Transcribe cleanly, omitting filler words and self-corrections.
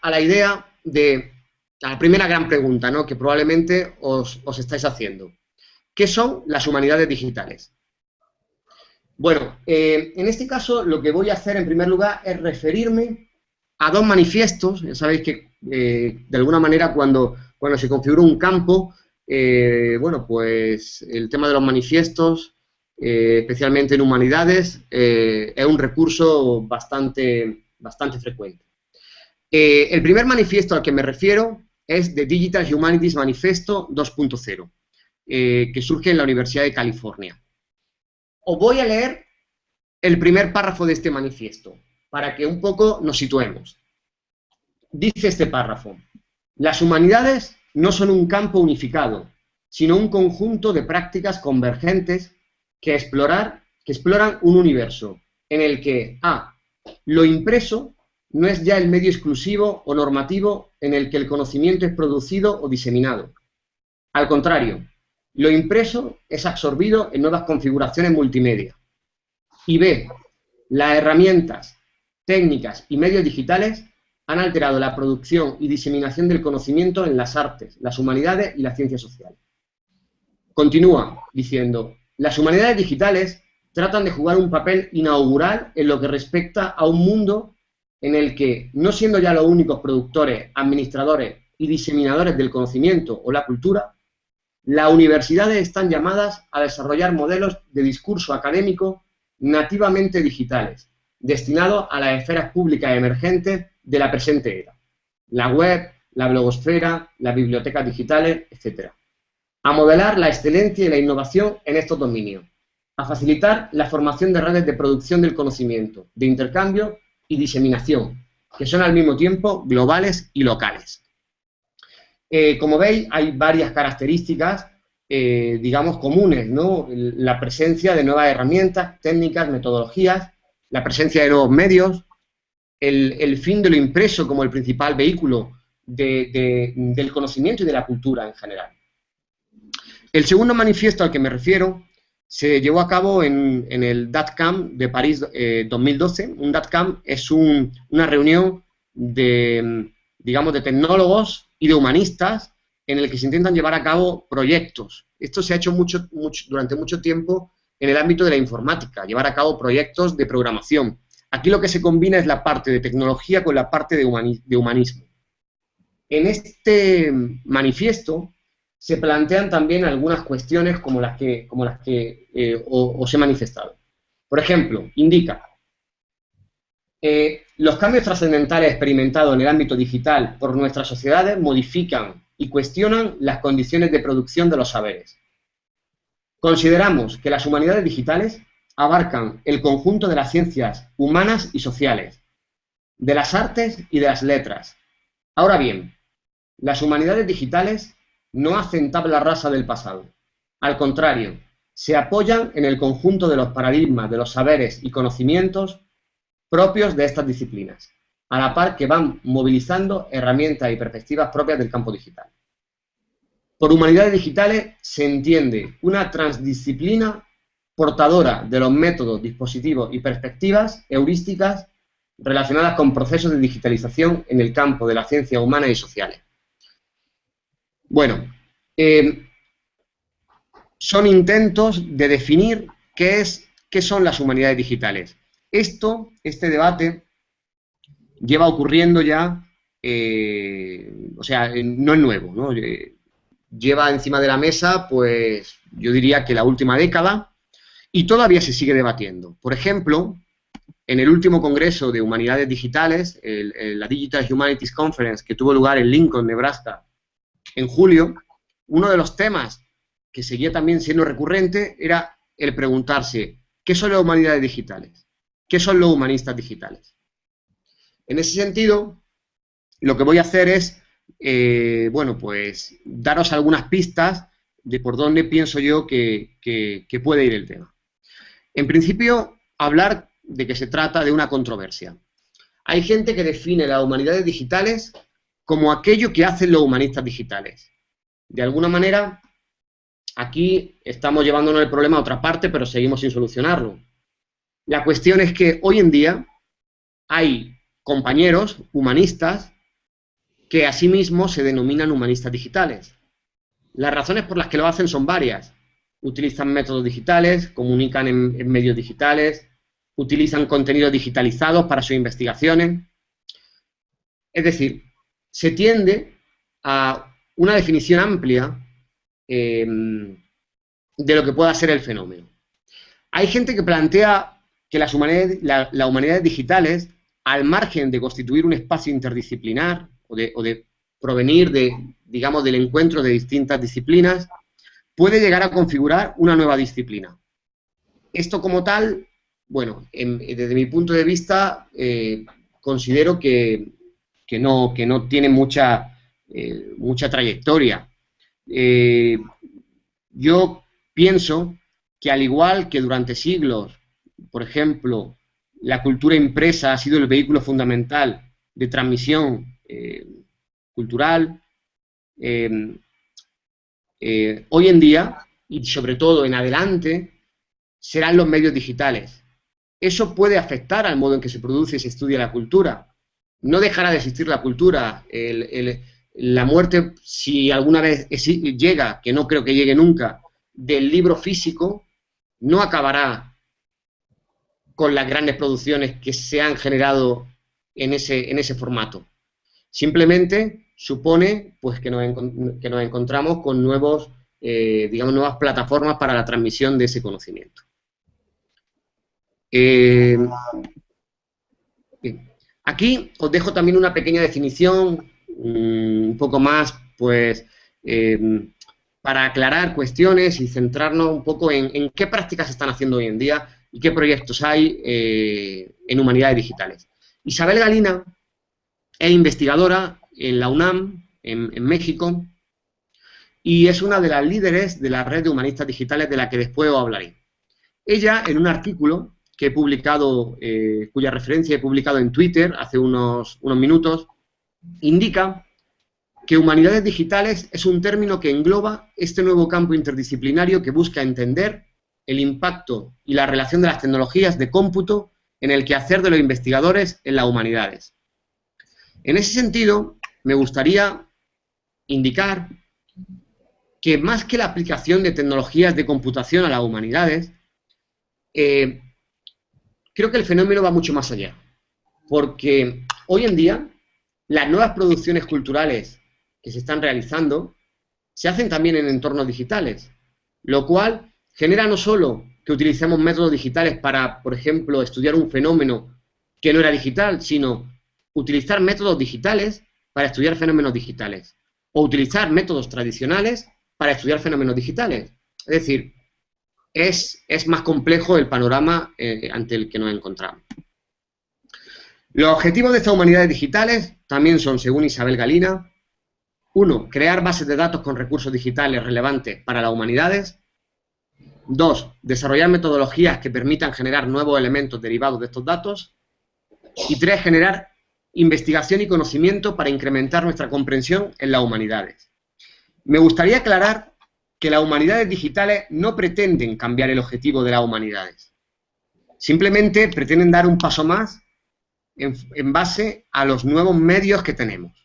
a la idea a la primera gran pregunta, ¿no?, que probablemente os estáis haciendo. ¿Qué son las humanidades digitales? Bueno, en este caso lo que voy a hacer en primer lugar es referirme a dos manifiestos. Ya sabéis que de alguna manera cuando se configura un campo, bueno, pues el tema de los manifiestos, especialmente en humanidades, es un recurso bastante frecuente. El primer manifiesto al que me refiero es The Digital Humanities Manifesto 2.0, que surge en la Universidad de California. Os voy a leer el primer párrafo de este manifiesto, para que un poco nos situemos. Dice este párrafo: las humanidades no son un campo unificado, sino un conjunto de prácticas convergentes que exploran un universo en el que lo impreso no es ya el medio exclusivo o normativo en el que el conocimiento es producido o diseminado. Al contrario, lo impreso es absorbido en nuevas configuraciones multimedia. Y B, las herramientas, técnicas y medios digitales han alterado la producción y diseminación del conocimiento en las artes, las humanidades y las ciencias sociales. Continúa diciendo: las humanidades digitales tratan de jugar un papel inaugural en lo que respecta a un mundo en el que, no siendo ya los únicos productores, administradores y diseminadores del conocimiento o la cultura, las universidades están llamadas a desarrollar modelos de discurso académico nativamente digitales, destinados a las esferas públicas emergentes de la presente era: la web, la blogosfera, las bibliotecas digitales, etc. A modelar la excelencia y la innovación en estos dominios, a facilitar la formación de redes de producción del conocimiento, de intercambio y diseminación, que son al mismo tiempo globales y locales. Como veis, hay varias características, digamos, comunes, ¿no? La presencia de nuevas herramientas, técnicas, metodologías, la presencia de nuevos medios, el fin de lo impreso como el principal vehículo del conocimiento y de la cultura en general. El segundo manifiesto al que me refiero se llevó a cabo en el DATCAM de París 2012. Un DATCAM es una reunión de tecnólogos y de humanistas en el que se intentan llevar a cabo proyectos. Esto se ha hecho durante mucho tiempo en el ámbito de la informática, llevar a cabo proyectos de programación. Aquí lo que se combina es la parte de tecnología con la parte de humanismo. En este manifiesto se plantean también algunas cuestiones como las que os he manifestado. Por ejemplo, indica: los cambios trascendentales experimentados en el ámbito digital por nuestras sociedades modifican y cuestionan las condiciones de producción de los saberes. Consideramos que las humanidades digitales abarcan el conjunto de las ciencias humanas y sociales, de las artes y de las letras. Ahora bien, las humanidades digitales no hacen tabla rasa del pasado. Al contrario, se apoyan en el conjunto de los paradigmas, de los saberes y conocimientos propios de estas disciplinas, a la par que van movilizando herramientas y perspectivas propias del campo digital. Por humanidades digitales se entiende una transdisciplina portadora de los métodos, dispositivos y perspectivas heurísticas relacionadas con procesos de digitalización en el campo de las ciencias humanas y sociales. Bueno, son intentos de definir qué son las humanidades digitales. Este debate lleva ocurriendo ya, o sea, no es nuevo, ¿no? Lleva encima de la mesa, pues, yo diría que la última década, y todavía se sigue debatiendo. Por ejemplo, en el último congreso de Humanidades Digitales, la Digital Humanities Conference, que tuvo lugar en Lincoln, Nebraska, en julio, uno de los temas que seguía también siendo recurrente era el preguntarse: ¿qué son las humanidades digitales? ¿Qué son los humanistas digitales? En ese sentido, lo que voy a hacer es, bueno, pues, daros algunas pistas de por dónde pienso yo que puede ir el tema. En principio, hablar de que se trata de una controversia. Hay gente que define las humanidades digitales como aquello que hacen los humanistas digitales. De alguna manera, aquí estamos llevándonos el problema a otra parte, pero seguimos sin solucionarlo. La cuestión es que hoy en día hay compañeros humanistas que asimismo se denominan humanistas digitales. Las razones por las que lo hacen son varias. Utilizan métodos digitales, comunican en medios digitales, utilizan contenidos digitalizados para sus investigaciones. Es decir, se tiende a una definición amplia de lo que pueda ser el fenómeno. Hay gente que plantea que las humanidades digitales, al margen de constituir un espacio interdisciplinar o de provenir digamos, del encuentro de distintas disciplinas, puede llegar a configurar una nueva disciplina. Esto como tal, bueno, desde mi punto de vista, considero que no tiene mucha trayectoria. Yo pienso que al igual que durante siglos, por ejemplo, la cultura impresa ha sido el vehículo fundamental de transmisión cultural, hoy en día, y sobre todo en adelante, serán los medios digitales. Eso puede afectar al modo en que se produce y se estudia la cultura. No dejará de existir la cultura. La muerte, si alguna vez llega, que no creo que llegue nunca, del libro físico, no acabará con las grandes producciones que se han generado en ese formato. Simplemente supone pues, que nos encontramos con digamos, nuevas plataformas para la transmisión de ese conocimiento. Aquí os dejo también una pequeña definición, un poco más, pues, para aclarar cuestiones y centrarnos un poco en qué prácticas se están haciendo hoy en día y qué proyectos hay en humanidades digitales. Isabel Galina es investigadora en la UNAM, en México, y es una de las líderes de la red de humanistas digitales de la que después os hablaré. Ella, en un artículo que he publicado, cuya referencia he publicado en Twitter hace unos minutos, indica que humanidades digitales es un término que engloba este nuevo campo interdisciplinario que busca entender el impacto y la relación de las tecnologías de cómputo en el quehacer de los investigadores en las humanidades. En ese sentido, me gustaría indicar que más que la aplicación de tecnologías de computación a las humanidades, creo que el fenómeno va mucho más allá, porque hoy en día las nuevas producciones culturales que se están realizando se hacen también en entornos digitales, lo cual genera no solo que utilicemos métodos digitales para, por ejemplo, estudiar un fenómeno que no era digital, sino utilizar métodos digitales para estudiar fenómenos digitales, o utilizar métodos tradicionales para estudiar fenómenos digitales. Es decir, es más complejo el panorama ante el que nos encontramos. Los objetivos de estas humanidades digitales también son, según Isabel Galina, 1. Crear bases de datos con recursos digitales relevantes para las humanidades. 2. Desarrollar metodologías que permitan generar nuevos elementos derivados de estos datos. Y 3. Generar investigación y conocimiento para incrementar nuestra comprensión en las humanidades. Me gustaría aclarar que las humanidades digitales no pretenden cambiar el objetivo de las humanidades. Simplemente pretenden dar un paso más en base a los nuevos medios que tenemos.